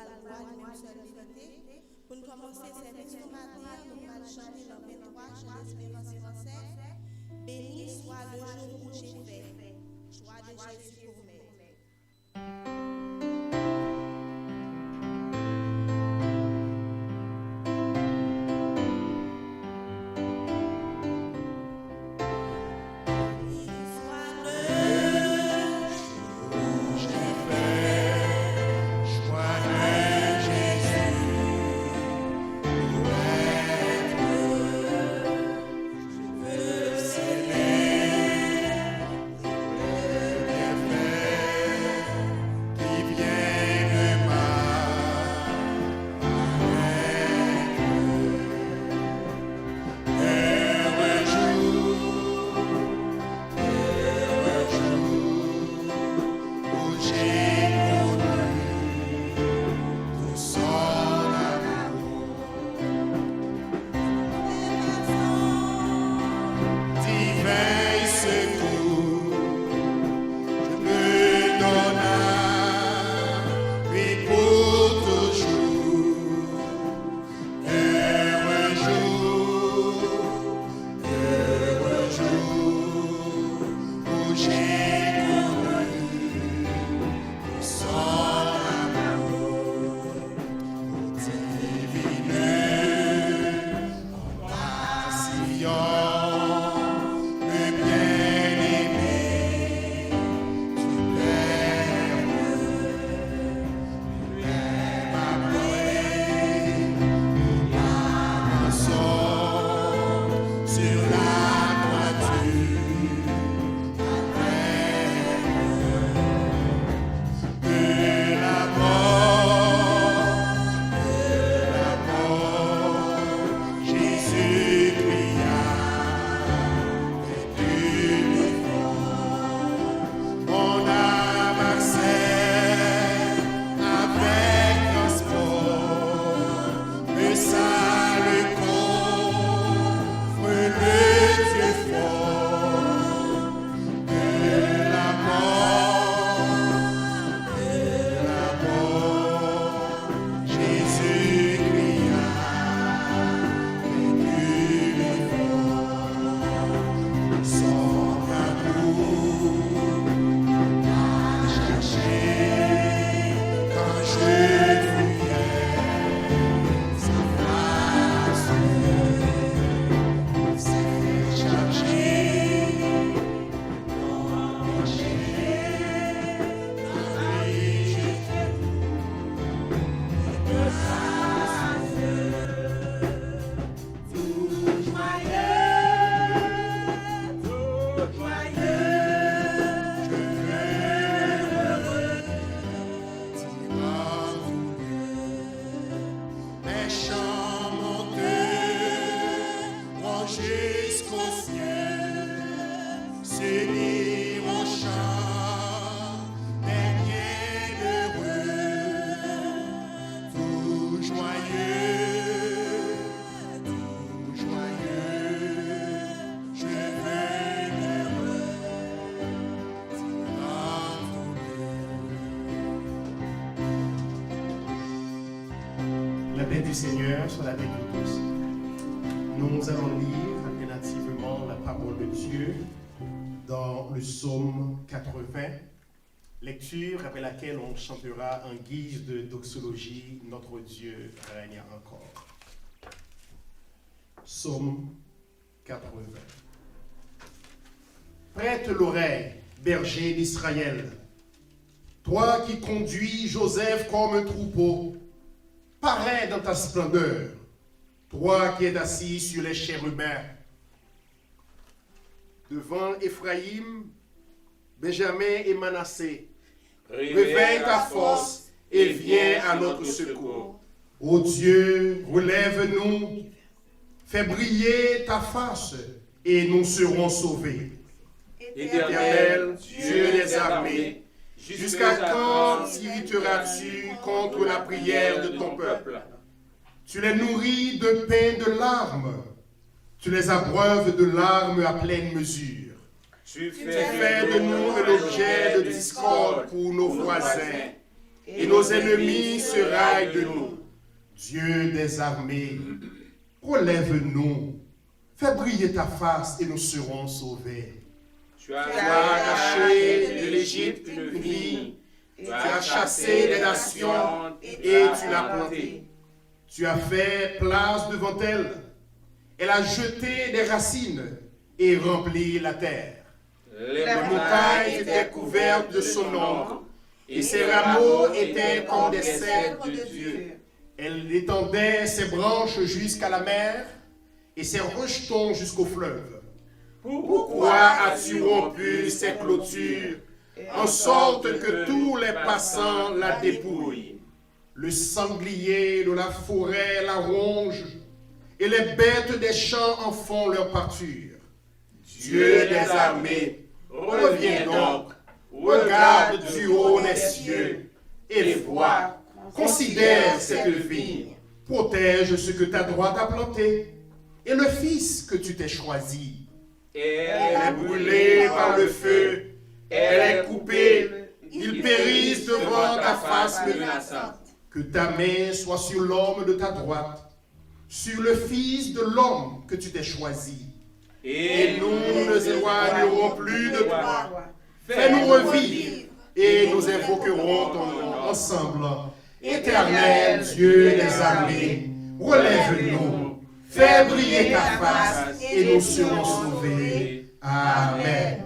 la loi d'une seule vérité. Pour nous commencer cette mission matin, nous allons chanter dans 23 chants d'espérance français. Béni soit le jour où j'ai fait. Joie de Jésus pour moi. La paix du Seigneur soit avec nous tous. Nous allons lire alternativement la parole de Dieu dans le psaume 80, lecture après laquelle on chantera en guise de doxologie « Notre Dieu règne encore ». Psaume 80. Prête l'oreille, berger d'Israël, toi qui conduis Joseph comme un troupeau, parais dans ta splendeur, toi qui es assis sur les chérubins. Devant Éphraïm, Benjamin et Manassé, réveille ta force et viens à notre secours. Ô Dieu, relève-nous, fais briller ta face et nous serons sauvés. Éternel, Dieu des armées, jusqu'à quand t'irriteras-tu contre la prière de ton peuple? Tu les nourris de pain de larmes, tu les abreuves de larmes à pleine mesure. Tu fais de nous un objet de discorde pour nos voisins, et nos ennemis se raillent de nous. Dieu des armées, relève-nous, fais briller ta face et nous serons sauvés. Tu as arraché de l'Égypte une vigne, tu as chassé les nations et tu l'as plantée. Tu as fait place devant elle, elle a jeté des racines et rempli la terre. Les montagnes étaient couvertes de son ombre, et ses rameaux étaient comme des cèdres de Dieu. Elle étendait ses branches jusqu'à la mer et ses rejetons jusqu'au fleuve. Pourquoi as-tu rompu ces clôtures, en sorte que tous les passants la dépouillent? Le sanglier de la forêt la ronge, et les bêtes des champs en font leur pâture. Dieu des armées, reviens donc, regarde du haut des cieux, et vois, considère cette vigne. Protège ce que ta droite a planté, et le fils que tu t'es choisi. Elle est brûlée par le feu, elle est coupée, ils périssent devant ta face menaçante. Que ta main soit sur l'homme de ta droite, sur le fils de l'homme que tu t'es choisi. Et nous ne nous éloignerons plus de toi. Fais-nous revivre et nous invoquerons ton nom ensemble. Éternel Dieu des armées, relève-nous, fais briller ta face et nous serons sauvés. Amen.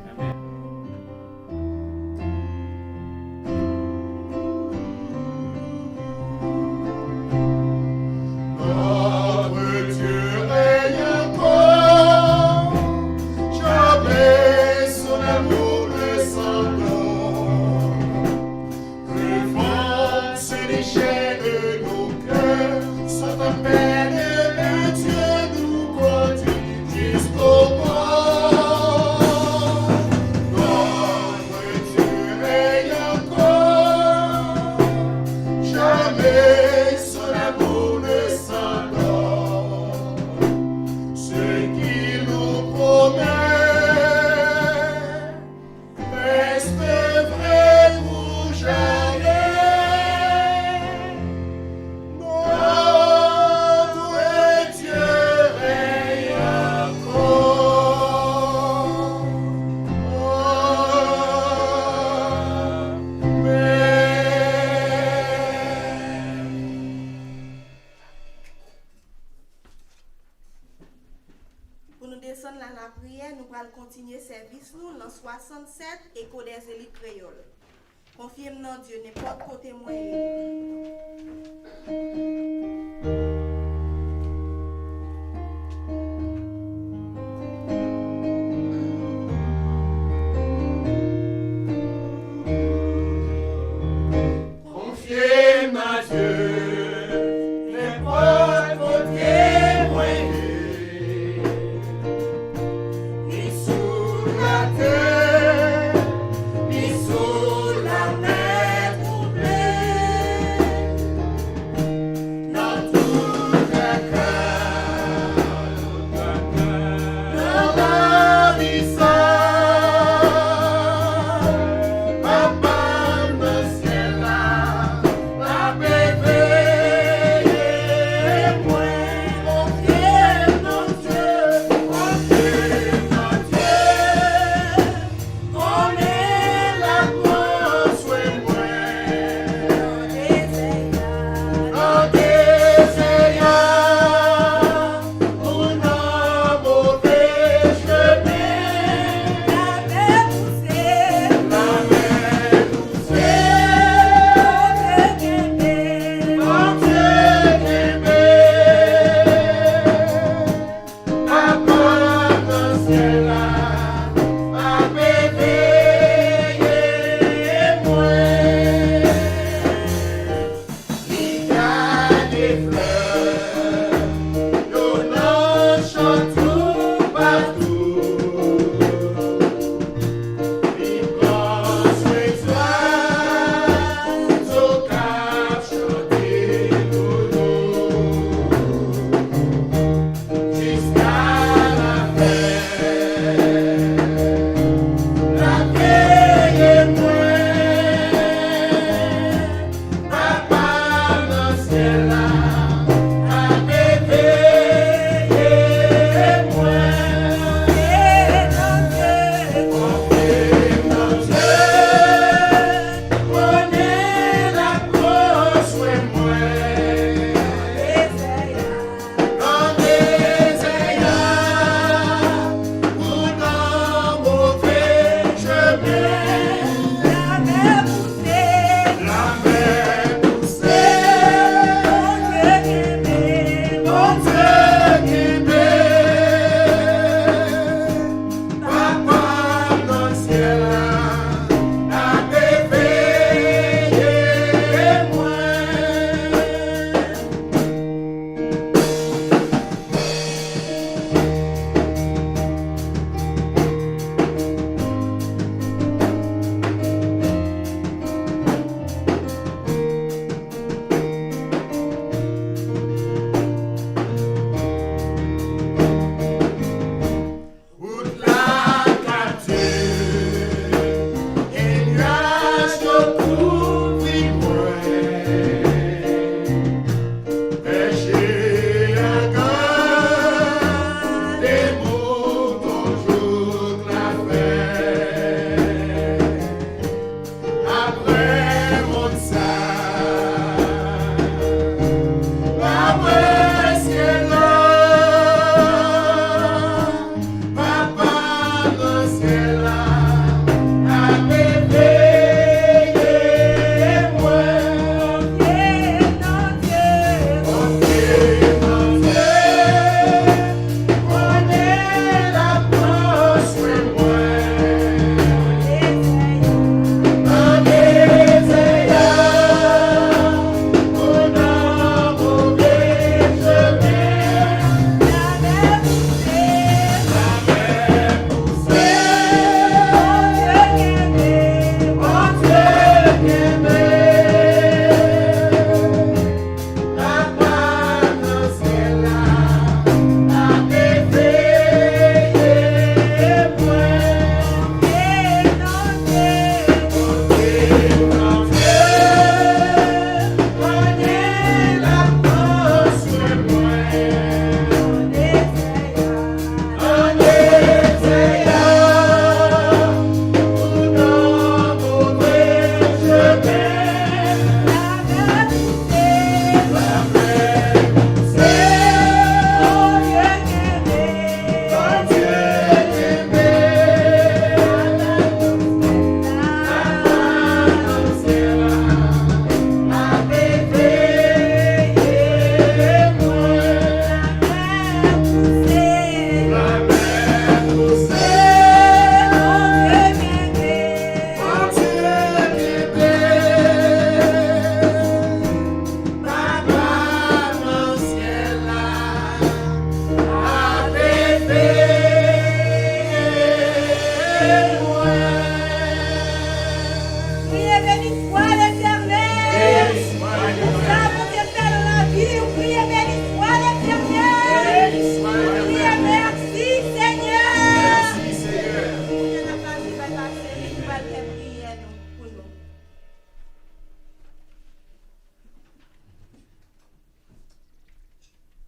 Continuer service nous dans 67 écho des élites créoles. Confirme non Dieu n'importe côté moyen. Confirme à Dieu n'importe côté moyen. Baby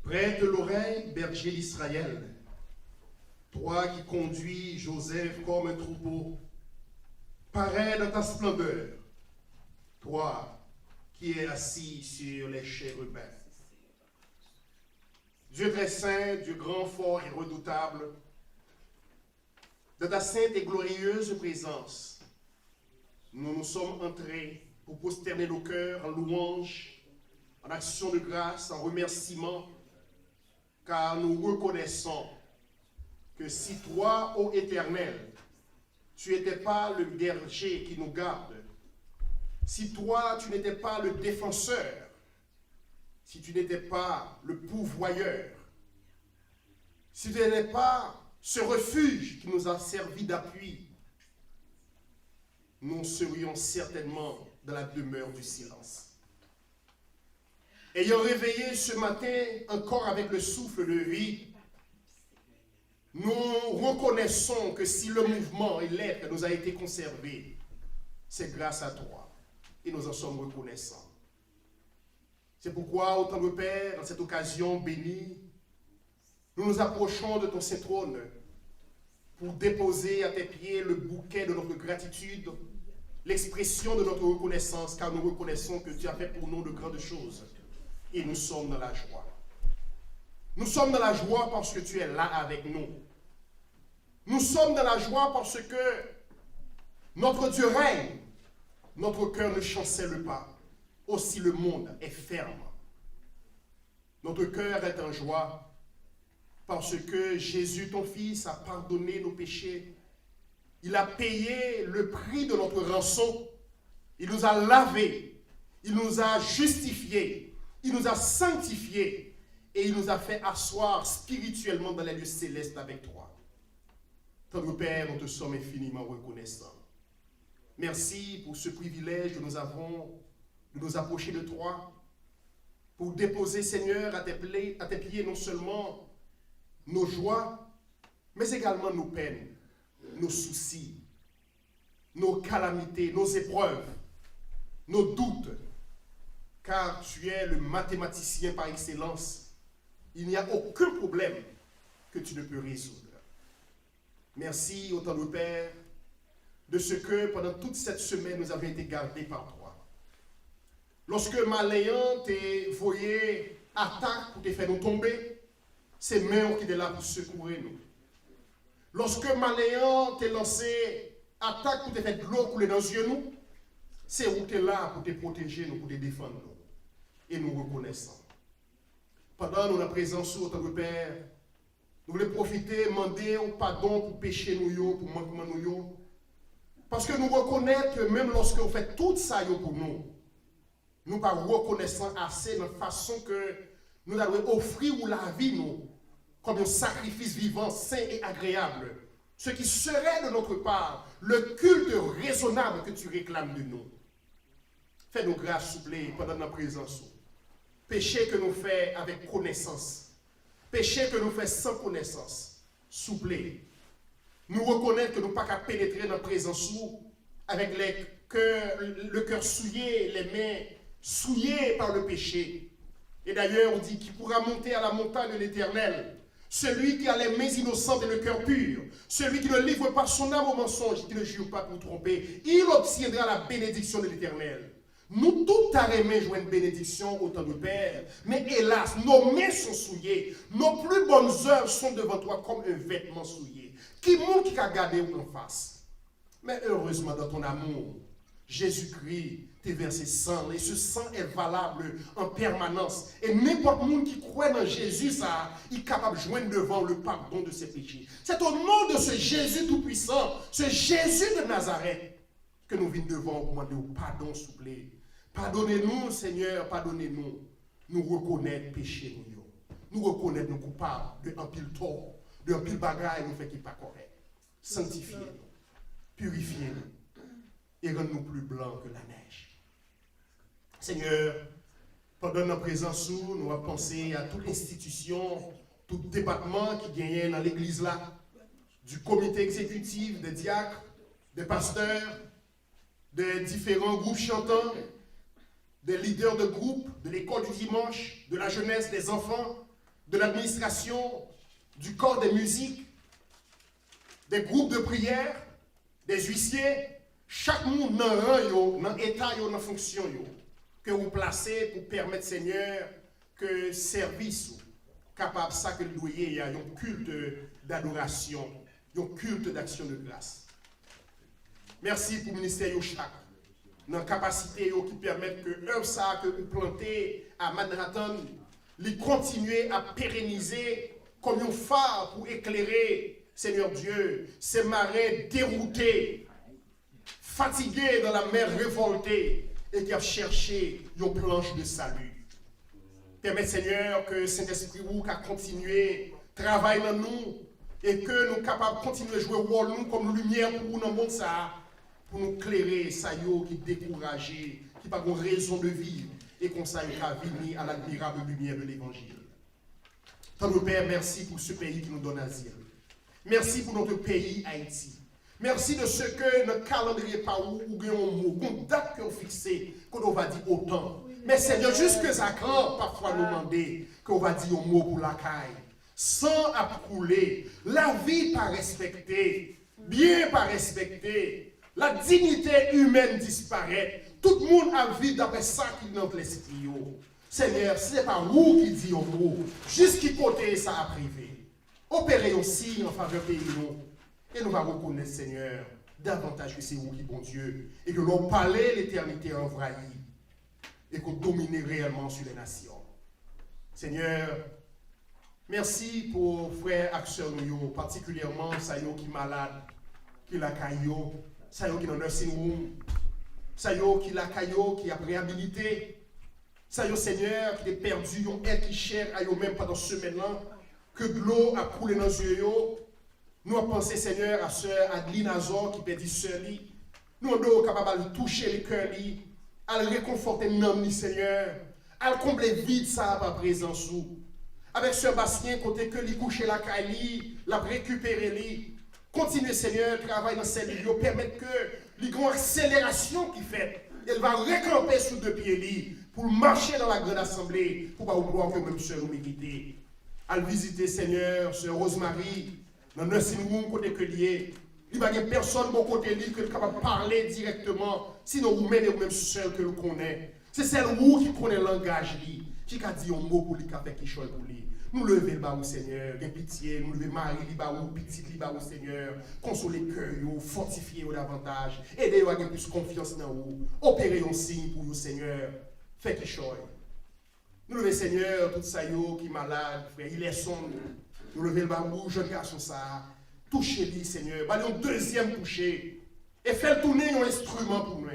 Prête l'oreille, berger d'Israël, toi qui conduis Joseph comme un troupeau, parais dans ta splendeur, toi qui es assis sur les chérubins. Dieu très saint, Dieu grand, fort et redoutable, de ta sainte et glorieuse présence, nous nous sommes entrés pour prosterner nos cœurs en louange, en action de grâce, en remerciement, car nous reconnaissons que si toi, ô Éternel, tu n'étais pas le berger qui nous garde, si toi, tu n'étais pas le défenseur, si tu n'étais pas le pourvoyeur, si tu n'étais pas ce refuge qui nous a servi d'appui, nous serions certainement dans la demeure du silence. Ayant réveillé ce matin encore avec le souffle de vie, nous reconnaissons que si le mouvement et l'être nous a été conservé, c'est grâce à toi. Et nous en sommes reconnaissants. C'est pourquoi, autant de Père, dans cette occasion bénie, nous nous approchons de ton saint trône pour déposer à tes pieds le bouquet de notre gratitude, l'expression de notre reconnaissance, car nous reconnaissons que tu as fait pour nous de grandes choses. Et nous sommes dans la joie. Nous sommes dans la joie parce que tu es là avec nous. Nous sommes dans la joie parce que notre Dieu règne. notre cœur ne chancelle pas. Aussi le monde est ferme. Notre cœur est en joie parce que Jésus, ton Fils, a pardonné nos péchés. Il a payé le prix de notre rançon. Il nous a lavés. Il nous a justifiés. Il nous a sanctifiés. Et il nous a fait asseoir spirituellement dans les lieux célestes avec toi. Tendre Père, nous te sommes infiniment reconnaissants. Merci pour ce privilège que nous avons de nous approcher de toi, pour déposer, Seigneur, à tes pieds non seulement nos joies, mais également nos peines, nos soucis, nos calamités, nos épreuves, nos doutes, car tu es le mathématicien par excellence. Il n'y a aucun problème que tu ne peux résoudre. Merci, ô tendre Père, de ce que pendant toute cette semaine, nous avons été gardés par toi. Lorsque Maléant t'a voyé attaque pour te faire nous tomber, c'est mains qui étaient là pour secourir nous. Lorsque Maléant t'a lancé attaque pour te faire de l'eau couler dans les yeux nous, c'est où tu es là pour te protéger nous, pour te défendre nous. Et nous reconnaissons. Pendant notre présence au tendre Père, nous voulons profiter, demander au pardon pour pécher nous, pour manquement nous. Parce que nous reconnaissons que même lorsque vous faites tout ça pour nous, nous ne pas reconnaissant assez de la façon que nous allons offrir la vie nous, comme un sacrifice vivant, sain et agréable. Ce qui serait de notre part le culte raisonnable que tu réclames de nous. Fais-nous grâce, s'il vous plaît, pendant notre présence. Péché que nous faisons avec connaissance. Péché que nous faisons sans connaissance. S'il vous plaît. Nous reconnaissons que nous ne pouvons pas pénétrer dans la présence avec le cœur souillé, les mains souillées par le péché. Et d'ailleurs, on dit qu'il pourra monter à la montagne de l'Éternel. Celui qui a les mains innocentes et le cœur pur. Celui qui ne livre pas son âme au mensonge, qui ne jure pas pour tromper. Il obtiendra la bénédiction de l'Éternel. Nous tous aimé jouer une bénédiction au temps de Père. Mais hélas, nos mains sont souillées. Nos plus bonnes œuvres sont devant toi comme un vêtement souillé. Qui montre qui a gardé en face. Mais heureusement, dans ton amour, Jésus-Christ t'a versé sang. Et ce sang est valable en permanence. Et n'importe qui croit dans Jésus, ça, il est capable de joindre devant le pardon de ses péchés. C'est au nom de ce Jésus tout-puissant, ce Jésus de Nazareth, que nous venons devant pour demander pardon, s'il vous plaît. Pardonnez-nous, Seigneur, pardonnez-nous. Nous reconnaître péché, nous reconnaître nos coupables de un pile tort, de un pile bagaille, nous fait qui n'est pas correct. Sanctifiez-nous, purifiez-nous et rendez-nous plus blancs que la neige. Seigneur, pendant notre présence, nous avons pensé à toute institution, tout département qui gagnait dans l'église là, du comité exécutif, des diacres, des pasteurs, des différents groupes chantants, des leaders de groupe, de l'école du dimanche, de la jeunesse, des enfants, de l'administration, du corps des musiques, des groupes de prière, des huissiers, chaque monde dans le rang, dans l'état, dans la fonction, que vous placez pour permettre, Seigneur, que service capable ça que le doyer, il y a un culte d'adoration, un culte d'action de grâce. Merci pour le ministère chaque. Dans la capacité qui permettent que l'œuvre ça que vous plantez à Manhattan, les continuer à pérenniser comme un phare pour éclairer, Seigneur Dieu, ces marais déroutés, fatigués dans la mer révoltée et qui a cherché une planche de salut. Permette, Seigneur, que Saint-Esprit a continué travailler dans nous et que nous sommes capables de continuer à jouer rôle nous comme lumière pour nous dans le monde ça. Pour nous clairer, ça y est, qui découragé, qui n'a pas de raison de vivre, et qu'on s'aille à venir à l'admirable lumière de l'Évangile. Tendre Père, merci pour ce pays qui nous donne asile. Merci pour notre pays, Haïti. Merci de ce que notre calendrier par où ou un mot, une date qu'on fixé, qu'on va dire autant. Mais Seigneur, jusque à quand, parfois nous demander qu'on va dire un mot pour la caille. Sans approuler, la vie pas respectée, bien pas respectée. La dignité humaine disparaît. Tout le monde a vécu d'après ça qui est dans l'esprit. Seigneur, ce n'est pas vous qui dit au mot. Jusqu'à côté ça a privé. Opérez aussi en faveur de nous. Et nous allons reconnaître, Seigneur, davantage que c'est vous qui bon Dieu, et que l'on parlait l'éternité envahie, et qu'on dominait réellement sur les nations. Seigneur, merci pour frères et sœurs nous, particulièrement ça qui est malade, qui la caillou, ça qui est dans le nursing room, ça qui la caillou, qui a réhabilité, ça Seigneur qui est perdu, yon aide qui cher à même pendant ce semaine-là, que de l'eau a coulé dans les yeux. Nous avons pensé, Seigneur, à sœur Adeline Azor qui perdit sœur. Nous sommes capables de toucher les cœurs, à le réconforter l'homme, Seigneur, à le combler vide ça par présence. Avec sœur Bastien, côté que lui coucher la caille, la récupérer lui. Continuez, Seigneur, travailler dans ces lieux, permettre que les grandes accélérations qu'il fait, elle va recamper sous deux pieds pour marcher dans la grande assemblée, pour pas oublier que même sœur nous méritez. À visiter, Seigneur, sœur Rosemary, dans le nursing room côté que lié. Il n'y a personne bon côté lui qui est capable de parler directement, sinon vous mettez vous même seul que vous connaissez. C'est celle où qui connaît le langage lui, qui a dit un mot pour lui, qui a fait quelque chose pour lui. Nous levons le bas au Seigneur, de pitié, nous levons Marie, petit au Seigneur, consoler le cœur, fortifier davantage, aider à avoir plus confiance dans vous, opérer un signe pour vous, Seigneur, faites quelque chose. Nous levons Seigneur, tout ça qui est malade, frère, il est sombre. Nous levons le bas jeune garçon ça, touchez-lui, Seigneur, allez un deuxième toucher, et faites tourner un instrument pour nous.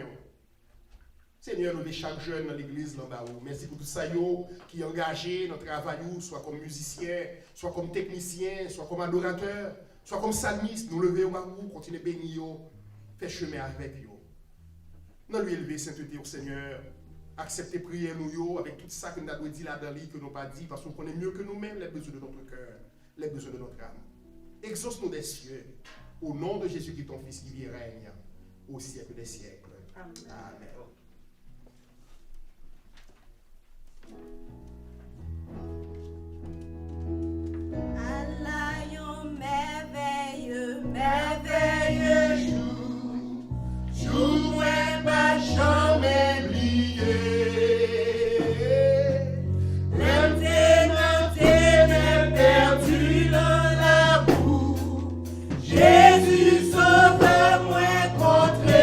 Seigneur, nous chaque jeune dans l'église là-bas. Merci pour tout ça qui est engagé dans le travail, soit comme musicien, soit comme technicien, soit comme adorateur, soit comme psalmiste. Nous levons au bas, continuez à bénir, faites chemin avec eux. Nous lui élever sainteté au Seigneur, accepter prier nous avec tout ça que nous avons dit là-dedans, que nous n'avons pas dit, parce qu'on connaît mieux que nous-mêmes les besoins de notre cœur, les besoins de notre âme. Exauce-nous des cieux, au nom de Jésus qui est ton Fils qui vit et règne au siècle des siècles. Amen. Amen. Merveilleux jour, moi pas jamais oublié. Maintenant t'es perdu dans la boue, Jésus sauve moi contré.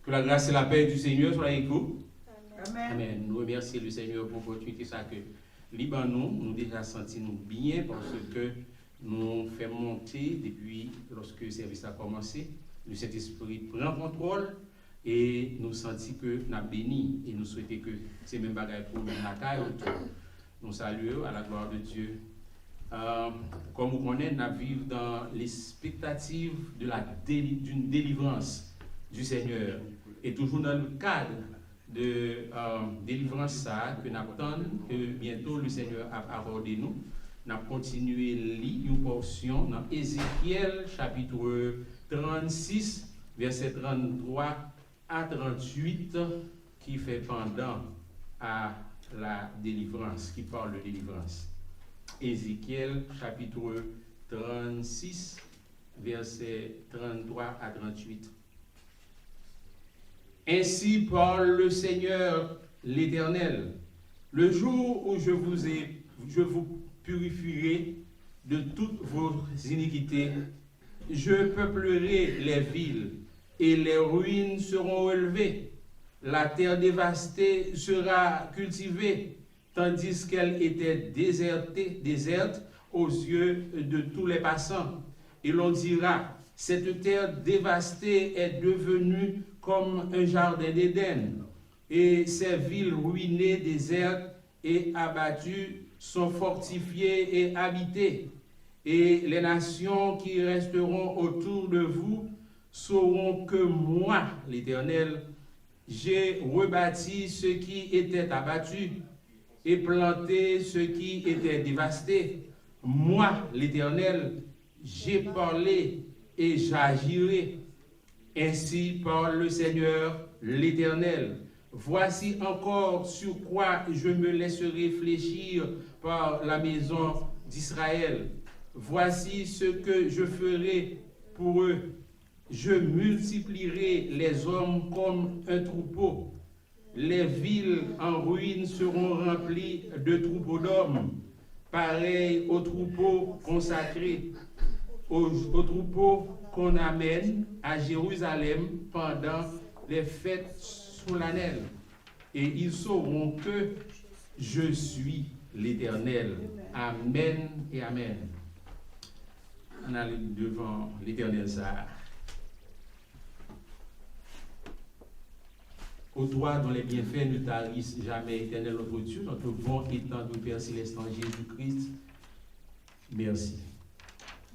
Que la grâce et la paix du Seigneur soient avec vous. Amen. Amen. Nous remercions le Seigneur pour l'opportunité ça que libre nous déjà senti nous bien parce que nous fait monter depuis lorsque le service a commencé. Le Saint-Esprit prend contrôle et nous sentons que nous avons béni et nous souhaitons que ces mêmes bagages pour nous la caille autour. Nous saluons à la gloire de Dieu. Comme vous connaissez, nous vivons dans l'expectative d'une délivrance du Seigneur. Et toujours dans le cadre de délivrance ça, que nous attendons que bientôt le Seigneur a accordé nous. Nous avons continué à lire une portion dans Ézéchiel chapitre 36, verset 33 à 38, qui fait pendant à la délivrance, qui parle de délivrance. Ézéchiel chapitre 36, verset 33 à 38. Ainsi parle le Seigneur l'Éternel, le jour où je vous purifierai de toutes vos iniquités, je peuplerai les villes et les ruines seront relevées. La terre dévastée sera cultivée, tandis qu'elle était déserte aux yeux de tous les passants. Et l'on dira, cette terre dévastée est devenue comme un jardin d'Éden, et ces villes ruinées, désertes et abattues sont fortifiées et habitées. Et les nations qui resteront autour de vous sauront que moi, l'Éternel, j'ai rebâti ce qui était abattu et planté ce qui était dévasté. Moi, l'Éternel, j'ai parlé et j'agirai. Ainsi parle le Seigneur, l'Éternel. Voici encore sur quoi je me laisserai fléchir par la maison d'Israël. Voici ce que je ferai pour eux. Je multiplierai les hommes comme un troupeau. Les villes en ruine seront remplies de troupeaux d'hommes, pareils aux troupeaux consacrés, aux troupeaux qu'on amène à Jérusalem pendant les fêtes solennelles. Et ils sauront que je suis l'Éternel. Amen et Amen. On allait devant l'Éternel ça. Ô toi dont les bienfaits ne tarissent jamais, Éternel notre Dieu, notre bon et tendre Père céleste en Jésus-Christ, merci.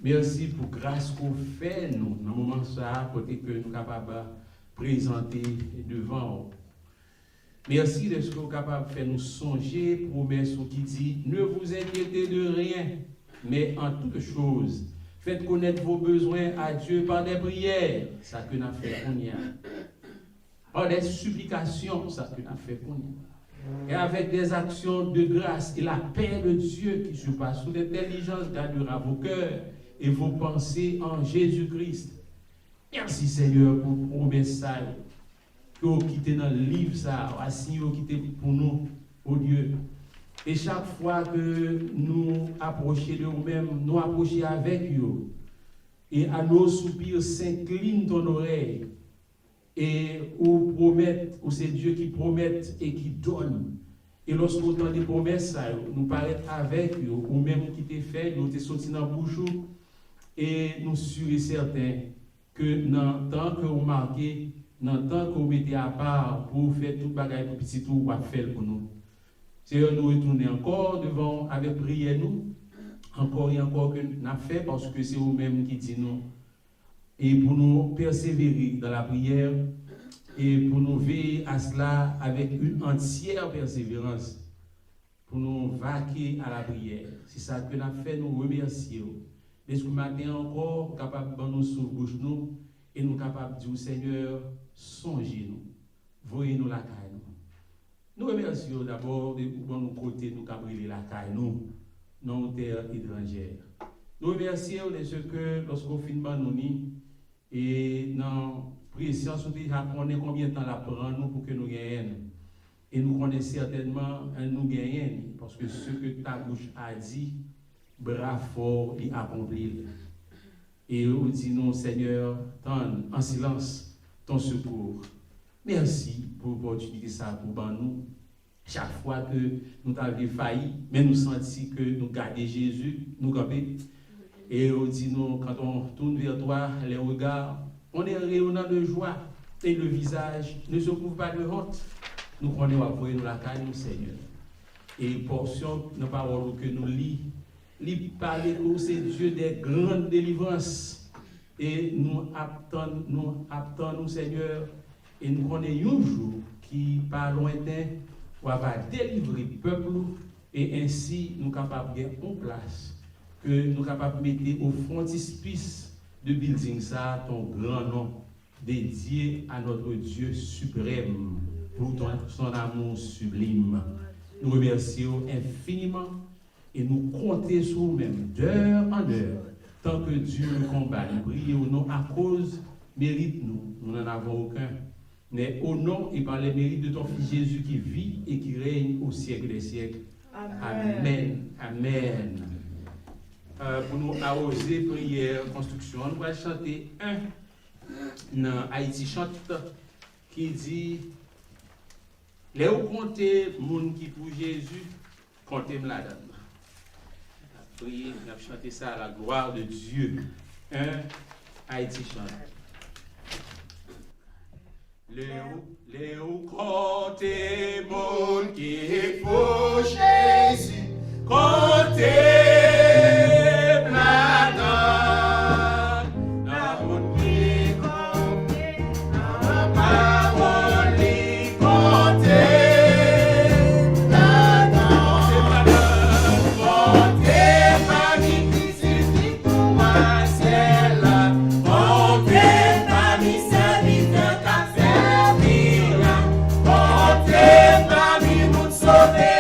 Merci pour grâce qu'on fait nous dans le moment ça, pour que nous sommes capables de présenter devant vous. Merci de ce que vous êtes capable de faire nous songer, promesse qui dit, ne vous inquiétez de rien, mais en toute chose, faites connaître vos besoins à Dieu par des prières, ça que nous avons fait qu'on y a. Par des supplications, ça que nous avons fait qu'on y a. Et avec des actions de grâce et la paix de Dieu qui surpasse toute intelligence gardera vos cœurs et vos pensées en Jésus-Christ. Merci Seigneur pour vos messages que vous quittez dans le livre, ça, assis vous quittez pour nous, au Dieu. Et chaque fois que nous approchons de nous-mêmes, nous approchons avec vous. Et à nos soupirs s'incline ton oreille. Et ou promettre, ou c'est Dieu qui promet et qui donne. Et lorsque vous entendez des promesses, ça, nous paraît avec vous, ou même qui t'est fait, nous t'es sorti dans le bouchou, et nous sommes sûrs et certains que dans le temps que vous marquez, dans le temps que vous mettez à part pour faire tout bagage pour petit tout, vous faire pour nous. Seigneur, nous retourner encore devant avec prière nous, encore et encore que nous avons fait, parce que c'est vous-même qui dit nous. Et pour nous persévérer dans la prière, et pour nous veiller à cela avec une entière persévérance, pour nous vaquer à la prière. C'est ça que nous avons fait, nous remercier. Est-ce que matin encore, capable de nous sur bouche nous, et nous capables de dire, Seigneur, songez-nous, voyez-nous la caille nous. Nous remercions d'abord de nous côté, nous cabriller la caille nous, dans nos terres étrangères. Nous remercions de ce que, lorsqu'on finit nous ni, et dans préscience, nous déjà connaissons combien de temps la prend nous pour que nous gagnions. Et nous connaissons certainement nous gagnons, parce que ce que ta bouche a dit, bras fort et accompli. Et nous disons, Seigneur, tends en silence ton secours. Merci pour l'opportunité ça pour nous. Chaque fois que nous avons failli, mais nous sentons que nous gardons Jésus, nous campons. Et on dit nous, quand on tourne vers toi, les regards, on est rayonnant de joie et le visage ne se couvre pas de honte. Nous connaissons après nous la caille, Seigneur. Et portion de paroles que nous lisons, parle que c'est Dieu des grandes délivrances. Et nous attendons, Seigneur, et nous connaissons un jour qui, par lointain, va délivrer le peuple, et ainsi nous sommes capables de gagner en place, que nous sommes capables de mettre au frontispice de building ça, ton grand nom, dédié à notre Dieu suprême, pour son amour sublime. Nous remercions infiniment et nous comptons sur nous-mêmes d'heure en heure, tant que Dieu nous combat. Nous prions au nom à cause, mérite nous n'en avons aucun. Mais au nom et par les mérites de ton Fils Jésus qui vit et qui règne au siècle des siècles. Amen. Amen. Pour nous arroser prière, construction, nous allons chanter un dans Haïti chante qui dit les ou compter moun qui pour Jésus, comptez la donne. Prier, nous allons chanter ça à la gloire de Dieu. Un Haïti chante. Léo comptez moun qui pour Jésus, comptez la donne. La moun qui comptez, la parole qui comptez la donne. Comptez parmi qui suffit pour moi, c'est là. Comptez parmi serviteurs qu'a fait. Comptez parmi nous sauver.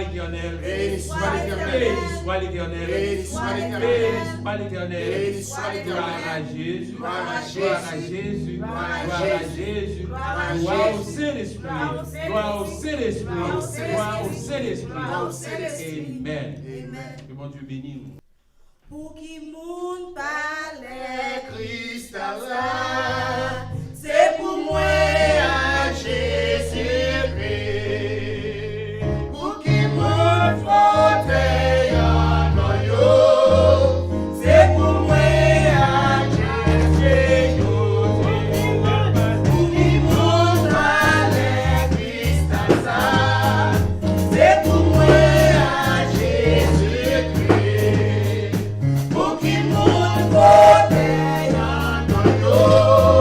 l'Éternel. Béni soit l'Éternel. Béni soit l'Éternel. Béni soit l'Éternel. Béni soit l'Éternel. Béni soit l'Éternel. Gloire à Jésus. Gloire à Gloire à Jésus. Gloire à Jésus. Gloire au Saint-Esprit. Gloire au Saint-Esprit. Gloire au Saint-Esprit. Amen. Que mon Dieu bénisse nous. Pour qui moun parlait Christ a là, c'est pour moi à Jésus-Christ. Pour qui moun frotte à noyau, c'est pour moi à Jésus-Christ. Pour qui moun parlait Christ a là, c'est pour moi à Jésus-Christ. Pour qui moun frotte à noyau,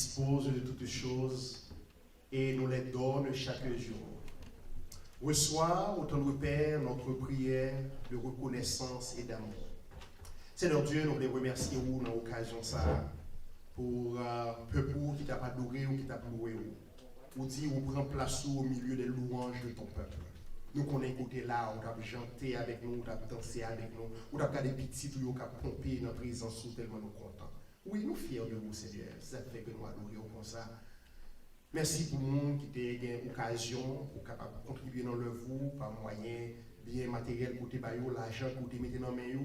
dispose de toutes choses et nous les donne chaque jour. Reçois, au ton Père, notre prière de reconnaissance et d'amour. Seigneur Dieu, nous voulons remercier vous dans l'occasion ça pour peuple qui t'a adoré ou qui t'a loué. Ou dit, ou prend place au milieu des louanges de ton peuple. Nous qu'on a écouté là, on t'a chanté avec nous, on t'a dansé avec nous, on t'a regardé petit, on t'a pompé notre présence, tellement nous contents. Oui, nous fiers de vous, Seigneur. Ça fait que nous adorons comme ça. Merci pour le monde qui a eu l'occasion pour capable contribuer dans le vous par moyen bien matériel côté baillot, l'argent côté mettre dans main yo.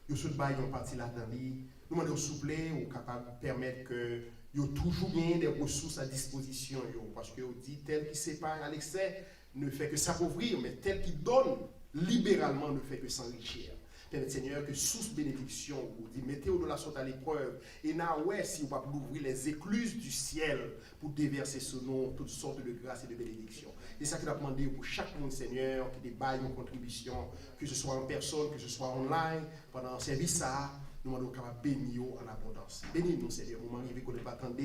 Yo sous bail en partie là-dedans. Nous demandons souple ou capable permettre que yo toujours bien des ressources à disposition yo parce que on dit tel qui sépare à l'excès ne fait que s'appauvrir mais tel qui donne libéralement ne fait que s'enrichir. Père Seigneur, que sous bénédiction, vous dites, mettez-vous de la sorte à l'épreuve. Et là, ouais, si vous pouvez ouvrir les écluses du ciel pour déverser ce nom, toutes sortes de grâces et de bénédictions. Et ça qu'il a demandé pour chaque monde, Seigneur, qui débaille une contribution, que ce soit en personne, que ce soit online, pendant un service, ça, nous demandons capable bénir en abondance. Bénis-nous, Seigneur, au moment où vous ne attendre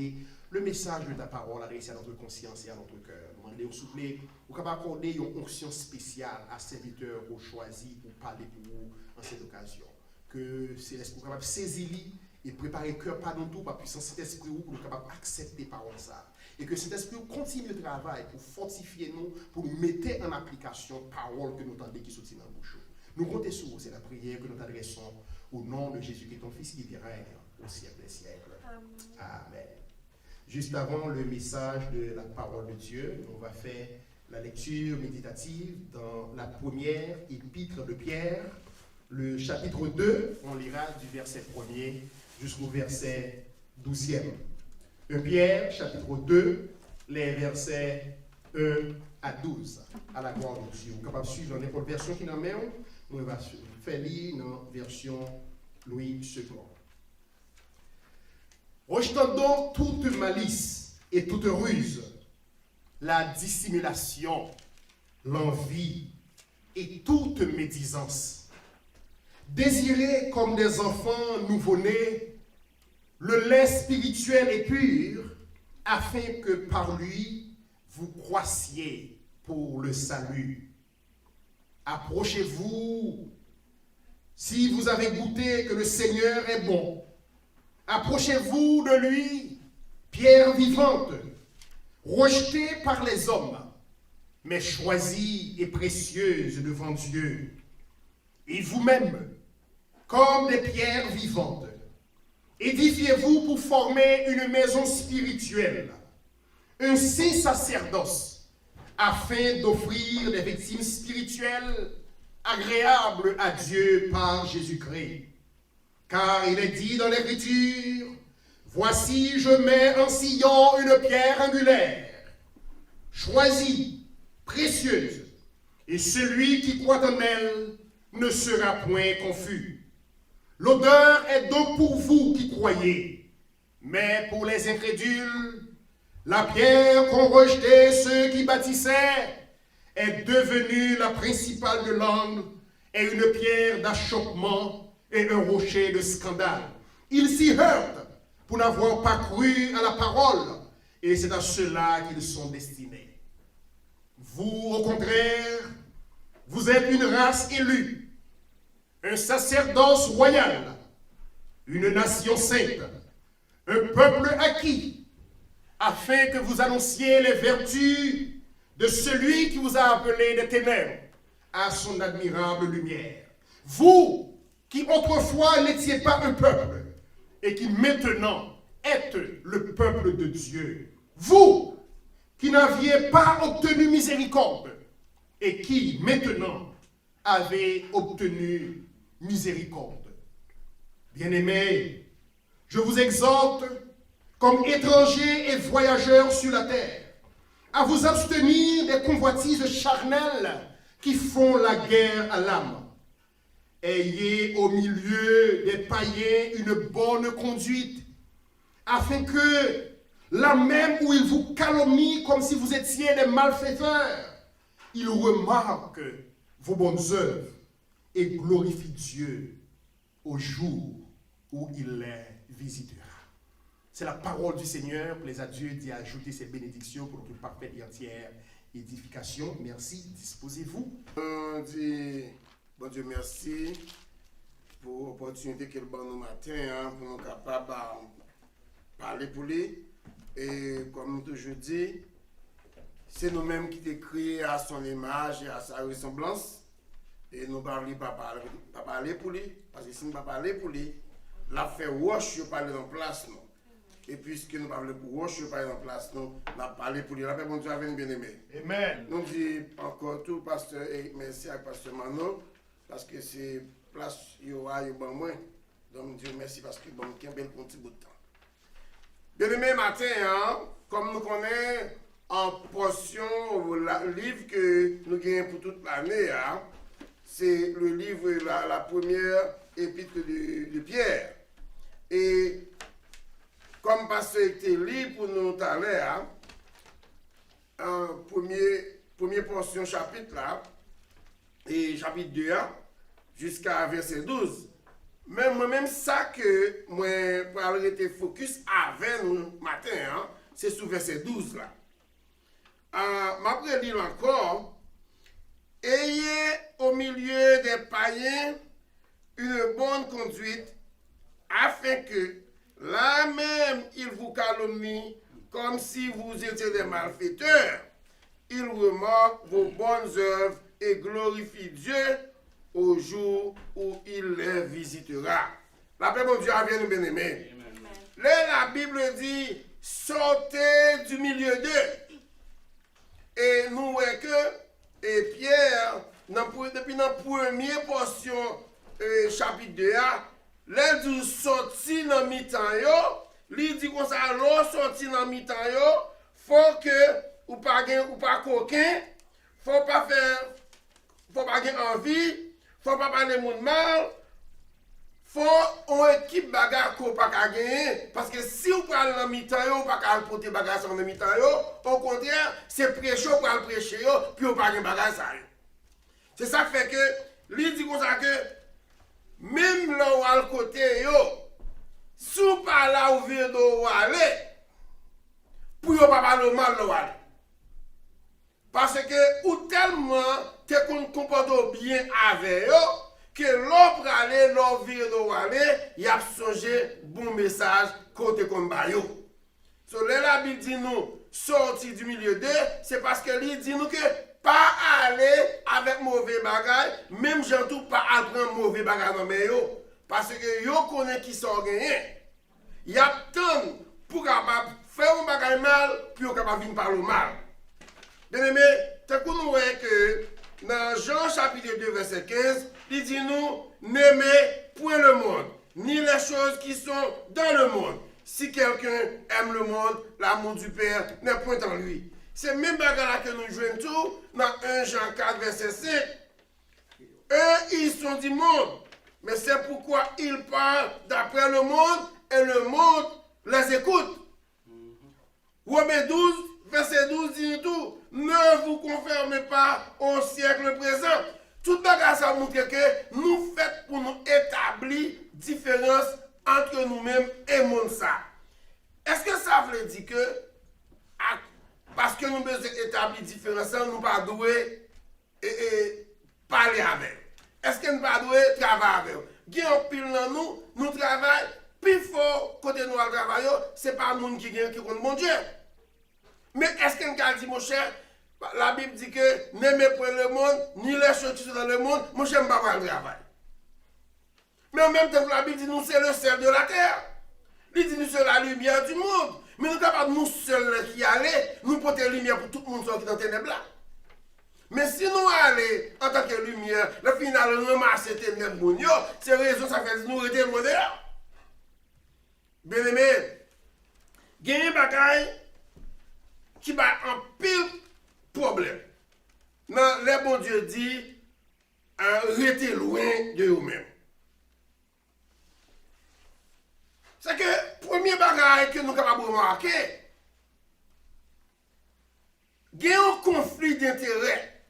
le message de ta parole à réussir à notre conscience et à notre cœur. Nous demandons au souple, vous capable accorder une onction spéciale à serviteurs ou choisis pour parler pour vous en cette occasion. Que c'est l'esprit capable de saisir et préparer le cœur, pas dans tout, par puissance cet esprit pour nous capable d'accepter parole ça. Et que cet esprit continue le travail pour fortifier nous, pour nous mettre en application parole que nous entendons qui sortit dans la bouche. Nous comptons sur vous, c'est la prière que nous t'adressons au nom de Jésus qui est ton Fils qui règne au siècle des siècles. Amen. Juste avant le message de la parole de Dieu, on va faire la lecture méditative dans la première épître de Pierre, le chapitre 2, on lira du verset 1er jusqu'au verset 12e. 1 Pierre, chapitre 2, les versets 1 à 12, à la gloire de Dieu. Vous êtes capable de suivre dans n'importe quelle version qui n'en met, on va faire lire dans la version Louis II. Rejetant donc toute malice et toute ruse, la dissimulation, l'envie et toute médisance. Désirez comme des enfants nouveau-nés le lait spirituel et pur, afin que par lui vous croissiez pour le salut. Approchez-vous si vous avez goûté que le Seigneur est bon. Approchez-vous de lui, pierre vivante, rejetée par les hommes, mais choisie et précieuse devant Dieu. Et vous-même, comme des pierres vivantes, édifiez-vous pour former une maison spirituelle, un saint sacerdoce, afin d'offrir des victimes spirituelles agréables à Dieu par Jésus-Christ. Car il est dit dans l'Écriture, « Voici, je mets en Sion une pierre angulaire, choisie, précieuse, et celui qui croit en elle ne sera point confus. L'odeur est donc pour vous qui croyez, mais pour les incrédules, la pierre qu'ont rejetée ceux qui bâtissaient est devenue la principale de l'angle et une pierre d'achoppement et un rocher de scandale. Ils s'y heurtent pour n'avoir pas cru à la parole, et c'est à cela qu'ils sont destinés. Vous, au contraire, vous êtes une race élue, un sacerdoce royal, une nation sainte, un peuple acquis, afin que vous annonciez les vertus de celui qui vous a appelé des ténèbres à son admirable lumière. Vous, qui autrefois n'étiez pas un peuple, et qui maintenant êtes le peuple de Dieu. Vous, qui n'aviez pas obtenu miséricorde, et qui maintenant avez obtenu miséricorde. Bien-aimés, je vous exhorte, comme étrangers et voyageurs sur la terre, à vous abstenir des convoitises charnelles qui font la guerre à l'âme. Ayez au milieu des païens une bonne conduite, afin que, là même où ils vous calomnient comme si vous étiez des malfaiteurs, ils remarquent vos bonnes œuvres et glorifient Dieu au jour où il les visitera. C'est la parole du Seigneur. Plaise à Dieu d'y ajouter ses bénédictions pour notre parfaite et entière édification. Merci. Disposez-vous. On dit, bon Dieu, merci pour l'opportunité qu'il donne nous matin pour nous capables de parler pour lui. Et comme nous toujours dit, c'est nous-mêmes qui t'ai créé à son image et à sa ressemblance. Et nous ne parlons pas parler pour lui. Parce que si nous ne parlons pas pour lui, la fait wash, je parle en place. Non. Et puisque nous parlons pour wash, je parle en place. Nous avons parlé pour lui. La paix, bon Dieu, avec nous bien-aimés. Amen. Nous disons encore tout, pasteur, et merci à pasteur Mano, parce que c'est place, yo a, yo bon moins. Donc, Dieu merci parce que bon, il y a un bel petit bout de temps. Bien-aimé matin, hein, comme nous connaissons en portion, le livre que nous gagnons pour toute l'année, hein, c'est le livre, la première épître de Pierre. Et comme pasteur était libre pour nous tout à l'heure, hein, première portion chapitre là, et chapitre 2, hein, jusqu'à verset 12. Même ça que moi, pour aller focus avec nous matin, hein, c'est sur verset 12 là. M'après lire encore, ayez au milieu des païens une bonne conduite, afin que là même ils vous calomnient comme si vous étiez des malfaiteurs. Ils remarquent vos bonnes œuvres et glorifient Dieu au jour où il les visitera. La paix, mon Dieu, vient nous bien-aimer. Là, la Bible dit, sortez du milieu d'eux. Et nous voyons que et Pierre, depuis la première portion, chapitre 2, là, il dit sorti dans le mi-temps, il dit qu'on s'est sorti dans le mi-temps, faut que, ou pas coquin, faut pas avoir envie, faut pas parler de mal, faut une équipe bagarre qu'on pas gagner. Parce que si vous parlez dans le mi-temps, vous pas porter bagarre dans le mi-temps, au contraire, c'est prêcher pour le prêcher, puis vous pas gagner bagarre ça. C'est ça qui fait que, lui dit comme ça que, même là où à le côté, si vous pas là où vient de aller, pour vous pas parler mal là où aller. Parce que, ou tellement, tu comportes bien avec eux, que l'on aller, l'on vient de aller, il a changé bon message côté comme bayo. So, la Bible dit nous, sortir du milieu d'eux, c'est parce que lui dit nous que pas aller avec mauvais bagages, même j'entends pas apprendre mauvais bagages dans mes yo. Parce que yo connaît qui sont gagnés. Il y a tant pour capable faire un bagage mal, puis on capable venir parler mal. Bien aimé, tant que nous voyons que dans Jean chapitre 2 verset 15, il dit nous, n'aimez point le monde, ni les choses qui sont dans le monde. Si quelqu'un aime le monde, l'amour du Père n'est point en lui. C'est même bagarre que nous jouons tout dans 1 Jean 4 verset 5. Eux, ils sont du monde, mais c'est pourquoi ils parlent d'après le monde et le monde les écoute. Romains 12 verset 12 dit tout. Ne vous conformez pas au siècle présent. Tout bagage ça montre que nous faisons pour nous établir différence entre nous-mêmes et le monde ça. Est-ce que ça veut dire que parce que nous devons établir différence, nous ne pas doués et parler avec. Est-ce que nous ne pas doués travailler avec? Il y a un pile dans nous travaillons, puis fort côté nous travailler, ce n'est pas le monde qui compte mon Dieu. Mais est-ce que nous avons dit, mon cher, la Bible dit que n'aimez pas le monde, ni les choses qui sont dans le monde, mon cher, je ne vais pas le travail. Mais en même temps, la Bible dit nous c'est le sel de la terre. Il dit nous c'est la lumière du monde. Mais nous sommes capables, nous seuls qui allons, nous porter lumière pour tout le monde qui est dans les ténèbres là. Mais si nous allons en tant que lumière, le final, nous ramasser les ténèbres, c'est raison, ça fait nous rester loin dehors. Bien aimé, il y a un bagage qui va en pile problème. Non, le bon Dieu dit, restez loin de vous-même. C'est que, premier bagage que nous sommes capables de remarquer, il y a un conflit d'intérêts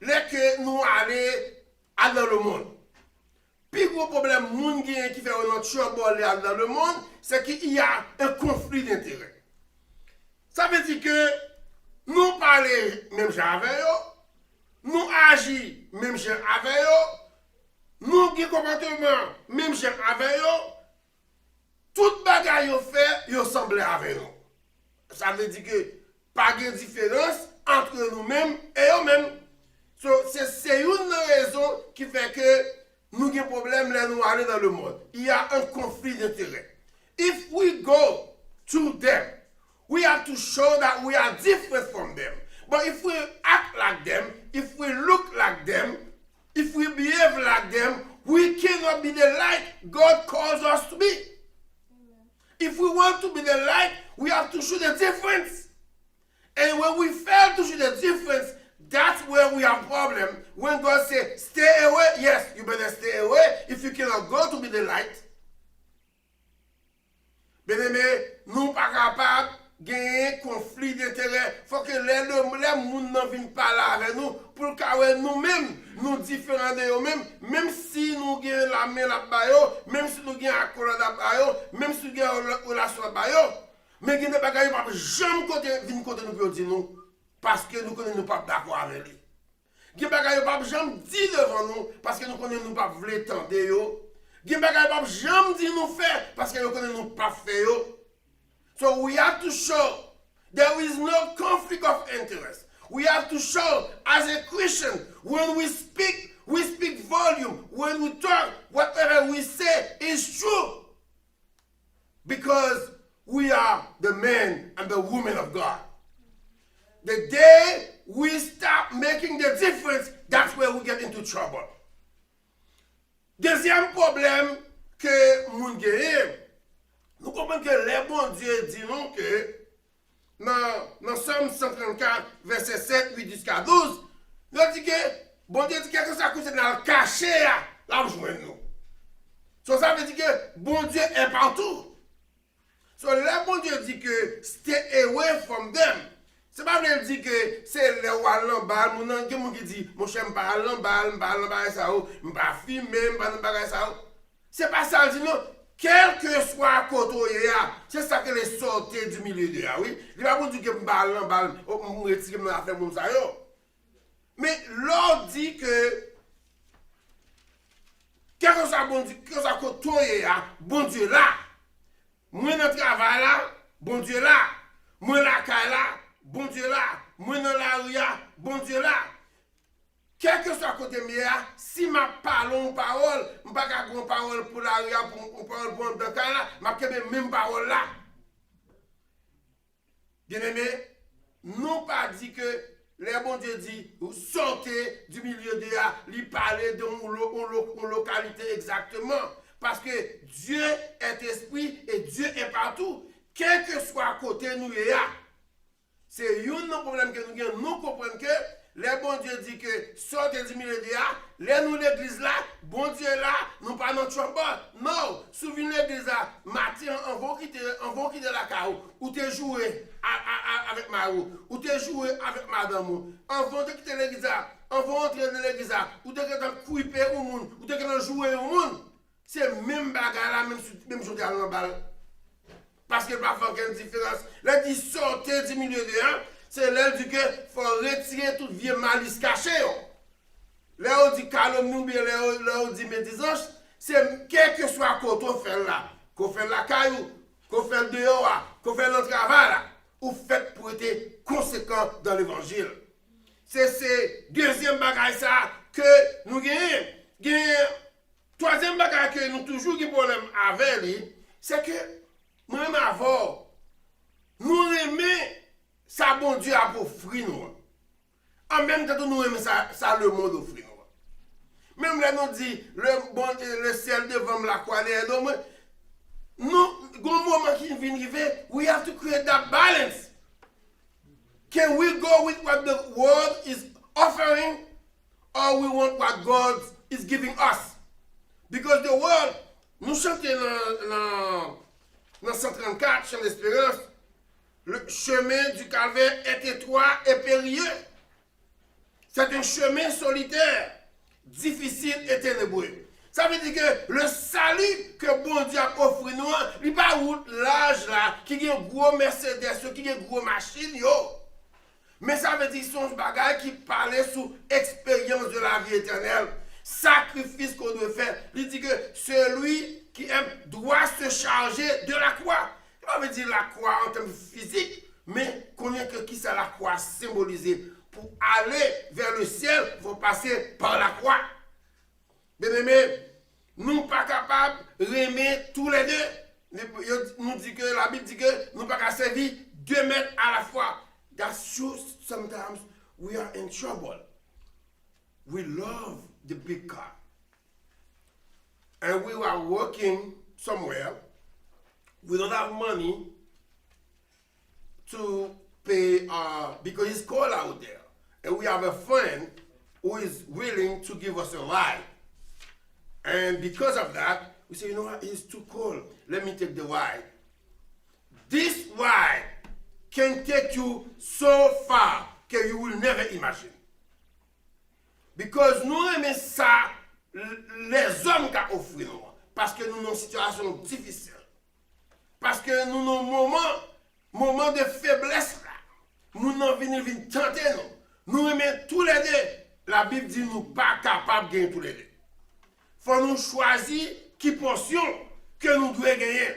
que nous allons dans le monde. plus gros problème qui fait notre charbol dans le monde, c'est qu'il y a un conflit d'intérêts. Ça veut dire que nous parlons même avec eux, nous agissons même avec eux, nous avons un comportement même avec eux, toute bagaille yo fait, yo semble avec nous. Ça veut dire que pas de différence entre nous-mêmes et eux-mêmes. So, c'est une raison qui fait que nous avons un problème là nous aller dans le monde. Il y a un conflit d'intérêts. If we go to them, we have to show that we are different from them. But if we act like them, if we look like them, if we behave like them, we cannot be the light God calls us to be. If we want to be the light, we have to show the difference. And when we fail to show the difference, that's where we have problem. When God says, stay away, yes, you better stay away if you cannot go to be the light. Bien-aimé, nous pas capables de gagner conflit d'intérêt. Il faut que les gens ne viennent pas là avec nous pour que nous-mêmes, nous différents de eux-mêmes, même si nous avons la main là-bas, même si nous avons un accord là-bas, même si nous avons une relation là-bas, mais il n'y a pas de jamais venir côté nous pour dire nous, parce que nous ne sommes pas d'accord avec lui. Il n'y a pas de jamais dire devant nous, parce que nous ne sommes pas voulu tendre. Il n'y a pas de jamais dire nous faire, parce que nous ne sommes pas fait. So we have to show there is no conflict of interest. We have to show as a Christian, when we speak volume. When we talk, whatever we say is true. Because we are the men and the women of God. The day we stop making the difference, that's where we get into trouble. Deuxième problème que nous avons, nous comprenons que les bons Dieu dit nous que dans Somme 134, verset 7, 8 jusqu'à 12, nous dit que bon Dieu dit que ça coûte dans le cachet, là où nous. So, ça veut dire que bon Dieu est partout. So, le bon Dieu dit que stay away from them. C'est pas vrai dire que c'est les rois l'embal, mon qui dit mon cher m'pa l'embal ça m'pa fumer m'pa ça. C'est pas ça dit non. Quel que soit côté c'est ça que les sortir du milieu de là, oui. Il va pas dire que m'pa l'embal, on retire mon affaire mon ça yo. Mais l'ordre dit que quel que soit bon Dieu, que ça côté bon Dieu là. Moi dans travail là, bon Dieu là. Moi la caille là, bon Dieu là. Moi dans la rue là, bon Dieu là. Quel que soit côté mia, si ma parole, je pas qu'à une parole pour la rue pour parole pour dans caille là, m'a que même parole là. Bien-aimé, non pas dit que les bon Dieu dit, vous sortez du milieu de là, lui parler de une localité exactement. Parce que Dieu est esprit et Dieu est partout. Quel que soit à côté nous, c'est un problème que nous avons. Nous comprenons que les bon Dieu dit que sortez du milieu de là, les nous l'église là, bon Dieu là, nous pas notre chambre. Non, souvenez l'église là, matin, on va quitter la carreau, ou te jouer avec Marou, ou te jouer avec madame, on va quitter l'église là, on va entrer dans l'église là, ou te couper au monde, ou te jouer au monde. C'est même bagarre là, même chose à l'embal. Parce qu'il n'y a pas aucune différence. Là, dit sortez du milieu de là, c'est là du que faut retirer toute vieille malice cachée. Là, on dit calomnie, là, on dit médisance, c'est quel que soit côté qu'on fait là, qu'on fait la caillou, qu'on fait le dehors, qu'on fait le travail là, ou fait pour être conséquent dans l'évangile. C'est ce deuxième bagage ça que nous gagnons. Troisième bagage que nous toujours qui problème avec lui, c'est que moi-même avant, nous aimons ça bon Dieu a offrir nous. En même temps nous aimons ça le monde offrir nous. Même là nous dit le ciel devant la croix derrière nous, un moment qui vient arriver, we have to create that balance. Can we go with what the world is offering, or we want what God is giving us? Because the world, nous chantons dans 134, chant d'espérance, le chemin du calvaire est étroit et périlleux. C'est un chemin solitaire, difficile et ténébreux. Ça veut dire que le salut que bon Dieu a offert nous, il n'est pas l'âge là, qui a un gros Mercedes, qui a une grosse machine, yo. Mais ça veut dire que son bagage qui parlait sous expérience de la vie éternelle, sacrifice qu'on doit faire. Il dit que celui qui aime doit se charger de la croix. Ça veut dire la croix en termes physiques, mais combien que qui ça la croix symbolisée. Pour aller vers le ciel, il faut passer par la croix. Bien-aimés, nous ne sommes pas capables d'aimer tous les deux. Nous dit que la Bible dit que nous ne sommes pas capables de servir 2 maîtres à la fois. That shows sometimes we are in trouble. We love the big car. And we are working somewhere. We don't have money to pay because it's cold out there. And we have a friend who is willing to give us a ride. And because of that, we say, you know what, it's too cold. Let me take the ride. This ride can take you so far that you will never imagine. Because nous aimons ça, les hommes qui offrent nous, parce que nous avons une situation difficile. Parce que nous avons un moment de faiblesse là. Nous n'avons venir tenter nous. Nous aimons tous les deux. La Bible dit nous pas capables de gagner tous les deux. Il faut nous choisir qui portion que nous devons gagner.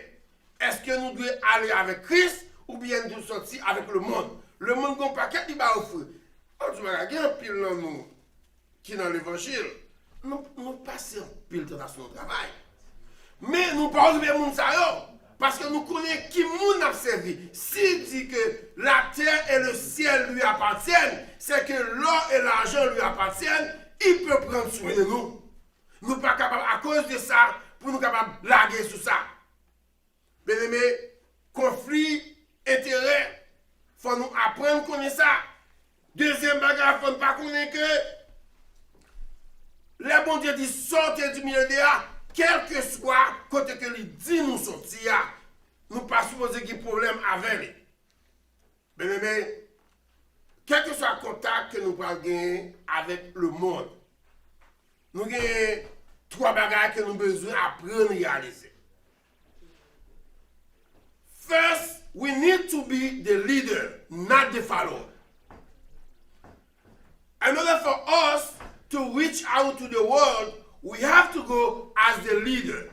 Est-ce que nous devons aller avec Christ ou bien nous sortir avec le monde? Le monde qu'on paquet il va offrir. On dit il y a un pile dans nous qui dans l'évangile. Nous passons pile dans notre travail. Mais nous parlons de monde ça parce que nous connaissons qui nous a servi. S'il dit que la terre et le ciel lui appartiennent, c'est que l'or et l'argent lui appartiennent, il peut prendre soin de nous. Nous ne sommes pas capables, à cause de ça, pour nous capables de larguer sur ça. Bien aimé, conflit, intérêt, il faut nous apprendre à connaître ça. Deuxième bagage, il ne faut pas connaître que le bon Dieu dit sortez du milieu de là, quel que soit côté que lui dit nous sortir, nous ne pas supposer qu'il y a un problème avec lui. Bien aimé, quel que soit le contact que nous pouvons gagner avec le monde, nous avons 3 bagages que nous avons besoin d'apprendre à réaliser. First, we need to be the leader, not the follower. In order for us to reach out to the world, we have to go as the leader,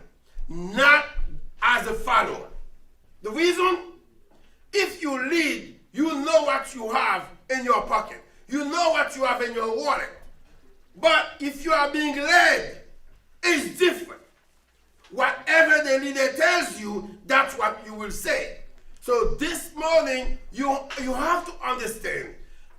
not as a follower. The reason? If you lead, you know what you have in your pocket. You know what you have in your wallet. But if you are being led, it's different. Whatever the leader tells you, that's what you will say. So this morning, you have to understand,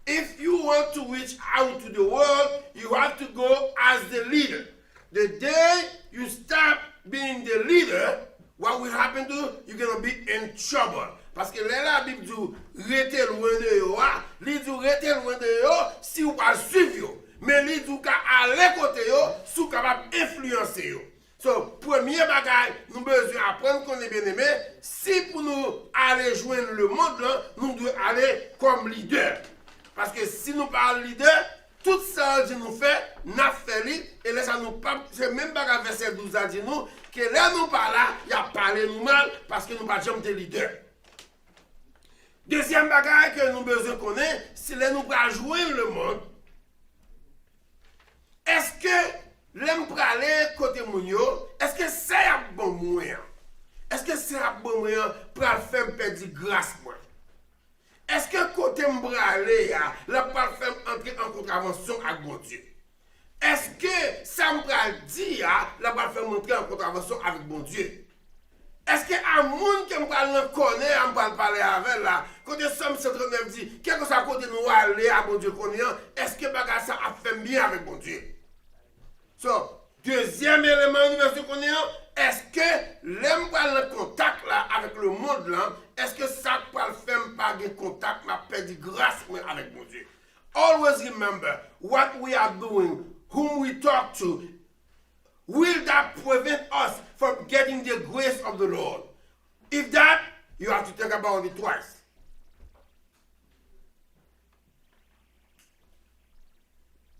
if you want to reach out to the world, you have to go as the leader. The day you stop being the leader, what will happen to you? You're going to be in trouble. Parce que là, la Bible dit, restez loin de yo, li dit, restez loin de yo, si vous pas suivre yo. Mais li dit, aller côté yo, si vous capable influencer yo. So, premier bagage, nous besoin apprendre qu'on est bien aimé. Si pour nous aller joindre le monde, là, nous devons aller comme leader. Parce que si nous parlons leader, tout ça que nous fait, n'a fait et là ça nous pas, c'est même bagage verset 12 a dit nous, que là nous parlons là, il a parlé nous mal parce que nous pas jamais de leader. Deuxième bagage que nous besoin connaître, c'est là nous pas joindre le monde. Est-ce que l'aime pour aller côté mounio, est-ce que c'est un bon moyen? Est-ce que c'est un bon moyen pour faire perdre grâce moi? Est-ce que côté m'bralé la pas faire entrer en contravention avec mon Dieu? Est-ce que ça m'bral dit la pas faire entrer en contravention avec mon Dieu? Est-ce que un monde qui m'bral connaît, m'bral parler avec là, côté Somme 139 dit, quel que soit côté nous aller à mon Dieu connaissant, est-ce que bagage ça a fait bien avec mon Dieu? So, deuxième élément de connaissant, est-ce que l'aime le contact là avec le monde là, est-ce que ça peut le faire par des contacts, m'a perdu grâce avec mon Dieu? Always remember what we are doing, whom we talk to, will that prevent us from getting the grace of the Lord? If that, you have to think about it twice.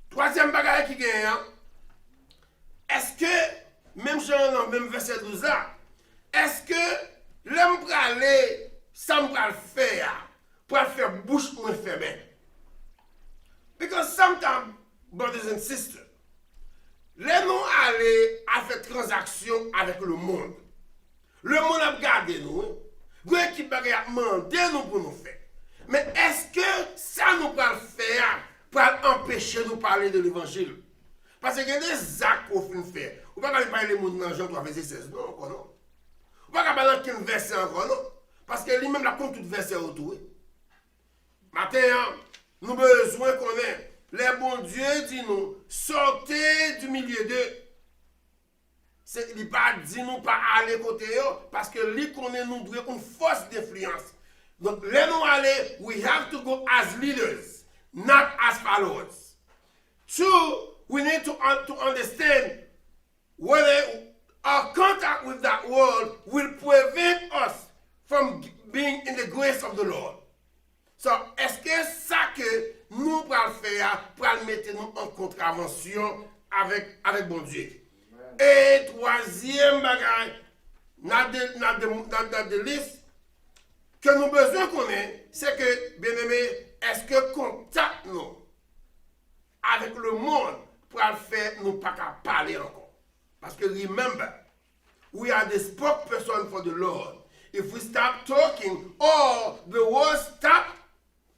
Troisième bagage qui gagne, est-ce que Jean dans le même verset 12 là, est-ce que l'homme pour aller, ça me faire pour faire bouche moins fermée? Because sometimes, brothers and sisters, les nous aller à faire transaction avec le monde. Le monde a regardé nous, vous qui a demandé nous pour nous faire. Mais est-ce que ça nous va faire pour empêcher de nous parler de l'évangile? Parce qu'il y a des actes qu'on fait. Vous ne pouvez pas parler de monde dans Jean 3, verset 16. Non, encore non. Vous ne pouvez pas parler de verset encore non. Parce que lui-même la compte tout verset autour. Maintenant, nous avons besoin qu'on ait. Les bons dieux disent nous, sortez du milieu d'eux. Il ne pas dit nous pas aller côté eux, parce que lui connaît nous doit une force d'influence. Donc, les nous aller, we have to go as leaders, not as followers. Two, we need to understand whether our contact with that world will prevent us from being in the grace of the Lord. So, est-ce que ça que nous allons faire pour mettre nous en contravention avec bon Dieu? Et troisième bagage, dans la liste, que nous avons besoin qu'on ait, c'est que, bien aimé, est-ce que contact nous avec le monde pour faire nous pas qu'à parler encore? Parce que remember, we are the spokesperson for the Lord. If we stop talking or the world stop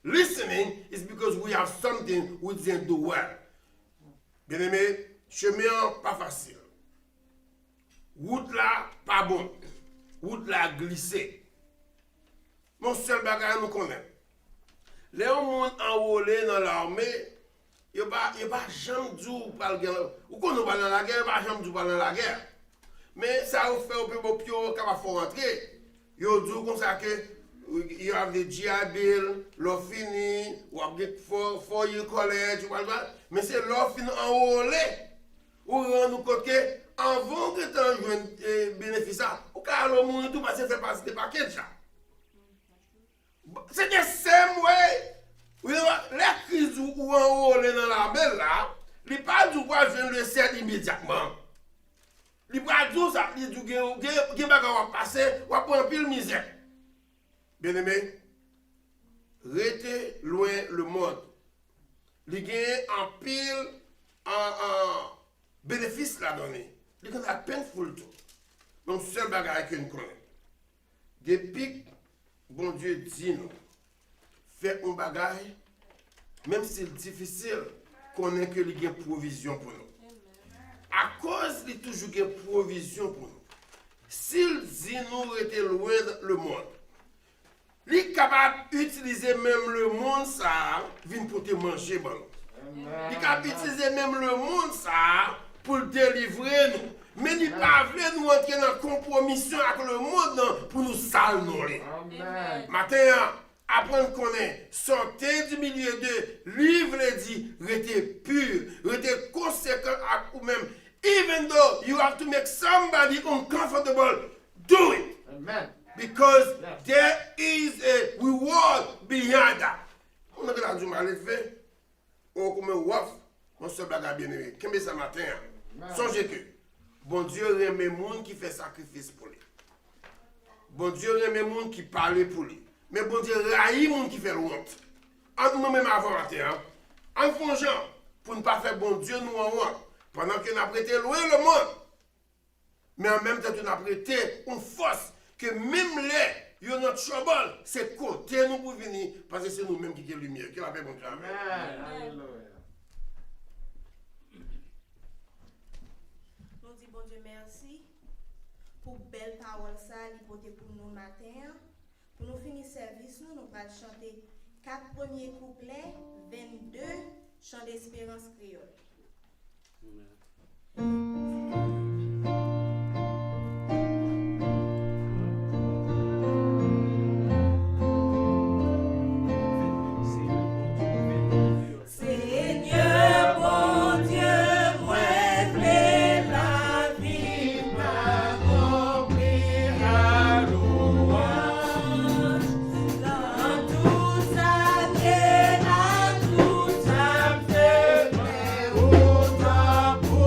listening, it's because we have something we didn't do well. Bien aimé, chemin pas facile. Route là, pas bon. Route là, glissé. Mon seul bagage nous connaît. Les gens enrôlés dans l'armée, il n'y a pas jamais dû parler de la guerre. Ou quand nous parlons de la guerre, il n'y a pas jamais dû parler de la guerre. Mais ça vous fait un peu de pio quand vous rentrer. Il y a dit comme ça que you have the GI Bill, l'on fini, ou avez 4 year college, mais c'est l'on fini enrôlé. Ou nous compte que avant que tu aies un bénéfice, ou car le monde tout parce que fait partie des paquets. C'est the same way. Les crises ou enrôlés dans la belle là, ils ne pas du quoi je le sais immédiatement. Ils ne pas du ça, ils disent que va passer, ou va prendre pile misère. Bien aimé, restez loin le monde. Il y a un pile en bénéfice la donner. Il y a un painful tout. Donc, seul bagage que nous connaissons. Depuis, bon Dieu dit nous, fait un bagage, même si c'est difficile, qu'on ait que il y a une provision pour nous. À cause de toujours une provision pour nous. S'il dit nous rester loin le monde, il est capable d'utiliser même le monde ça, vient pour te manger bon. Il est capable d'utiliser même le monde ça pour délivrer nous. Mais il pas veut nous entrer dans compromission avec le monde pour nous saler. Matin, apprendre qu'on est sortez du milieu de livre dit restez pur, restez conséquent à vous-même. Even though you have to make somebody uncomfortable, do it. Amen. Because there is a reward behind that. On a dit mal fait. On comme waf, on se bagarre bien aimé. Qu'est-ce que ça matin? Songez que bon Dieu aime les gens qui fait sacrifice pour lui. Bon Dieu aime les gens qui parlent pour lui. Mais bon Dieu raït les gens qui fait honte. Entre nous-mêmes avant matin, en fongeant pour ne pas faire bon Dieu nous en honte. Pendant qu'on a prêté loin le monde. Mais en même temps, on a prêté une force que même les, il y a notre trouble, c'est côté nous pour venir, parce que c'est nous-mêmes qui avons la lumière, qui la paix, bon Dieu. Amen. Nous disons, bon Dieu, merci pour belle parole ça, pour nous matin. Pour nous finir service, nous allons chanter 4 premiers couplets, 22, chant d'espérance créole. Seigneur bon Dieu, moi fais la vie, ma compris à louange. Dans tout ça bien, à tout ça fait, mais autant pour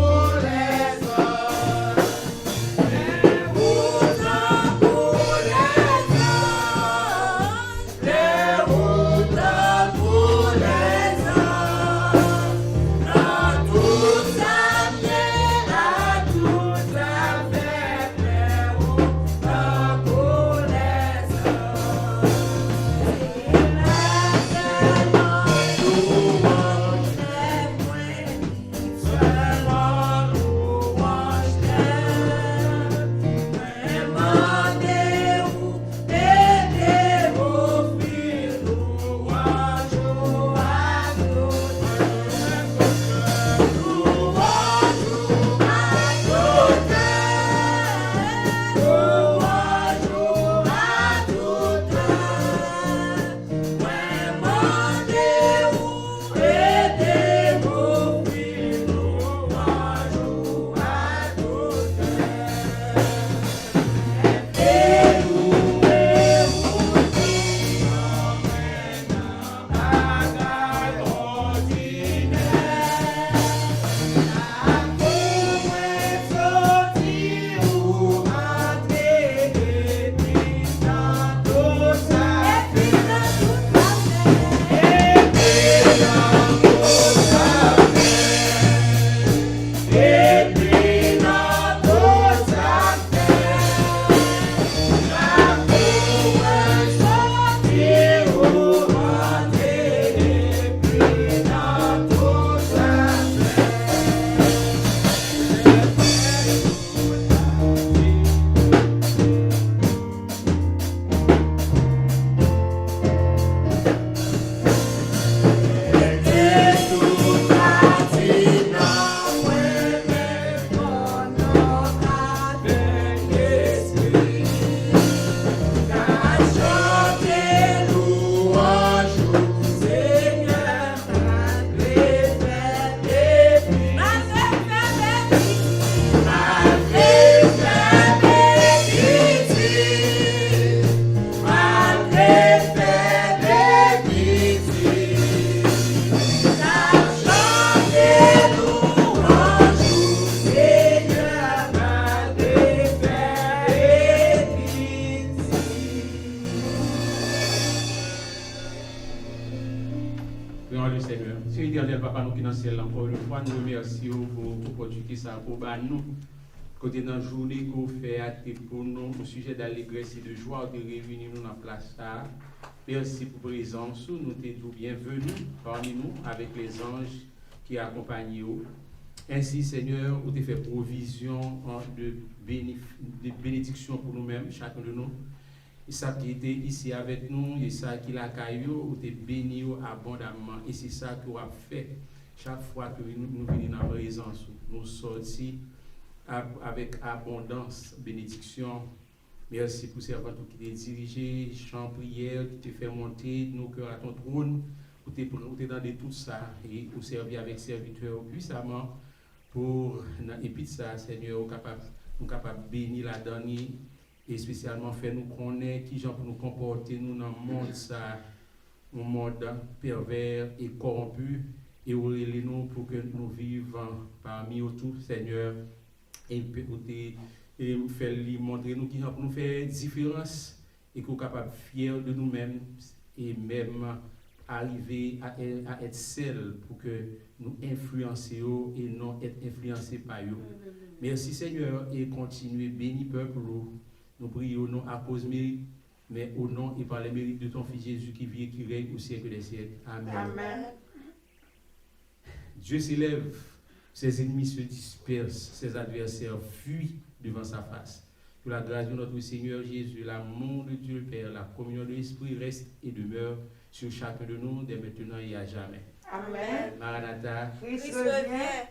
Prions le Seigneur. Seigneur éternel, Papa, nous qui dans le ciel, encore une fois, nous remercions pour l'opportunité ça pour nous. Côté dans la journée qu'on fait pour nous, au sujet d'allégresse et de joie, de réunir nous dans la place là. Merci pour la présence, nous t'aidons bienvenue parmi nous avec les anges qui accompagnent nous. Ainsi, Seigneur, vous avez fait provision de bénédiction pour nous-mêmes, chacun de nous. Et ça qui était ici avec nous, et ça qui l'a caillou, vous avez béni abondamment. Et c'est ça que vous avez fait chaque fois que nous venons dans la présence. Nous sortis avec abondance, bénédiction. Merci pour servant qui t'a dirigé, chant prière, qui t'a fait monter nos cœurs à ton trône. Vous t'es dans tout ça et vous servi avec serviteur puissamment. Et puis ça, Seigneur, nous capable de bénir la dernière et spécialement faire nous connaître qui gens pour nous comporter nous dans le monde ça, un monde pervers et corrompu et ouvrir nous pour que nous vivions parmi eux tous, Seigneur, et faire lui montrer nous qui gens pour nous faire différence et qu'on capable fiers de nous-mêmes et même arriver à être seul pour que nous influencions et non être influencés par eux. Merci Seigneur et continuez béni peuple. Nous prions au nom à cause mérite, mais au nom et par les mérites de ton Fils Jésus qui vit et qui règne au siècle des siècles. Amen. Amen. Dieu s'élève, ses ennemis se dispersent, ses adversaires fuient devant sa face. Que la grâce de notre Seigneur Jésus, l'amour de Dieu le Père, la communion de l'Esprit reste et demeure sur chacun de nous, dès maintenant et à jamais. Amen. Maranatha. Christ revient.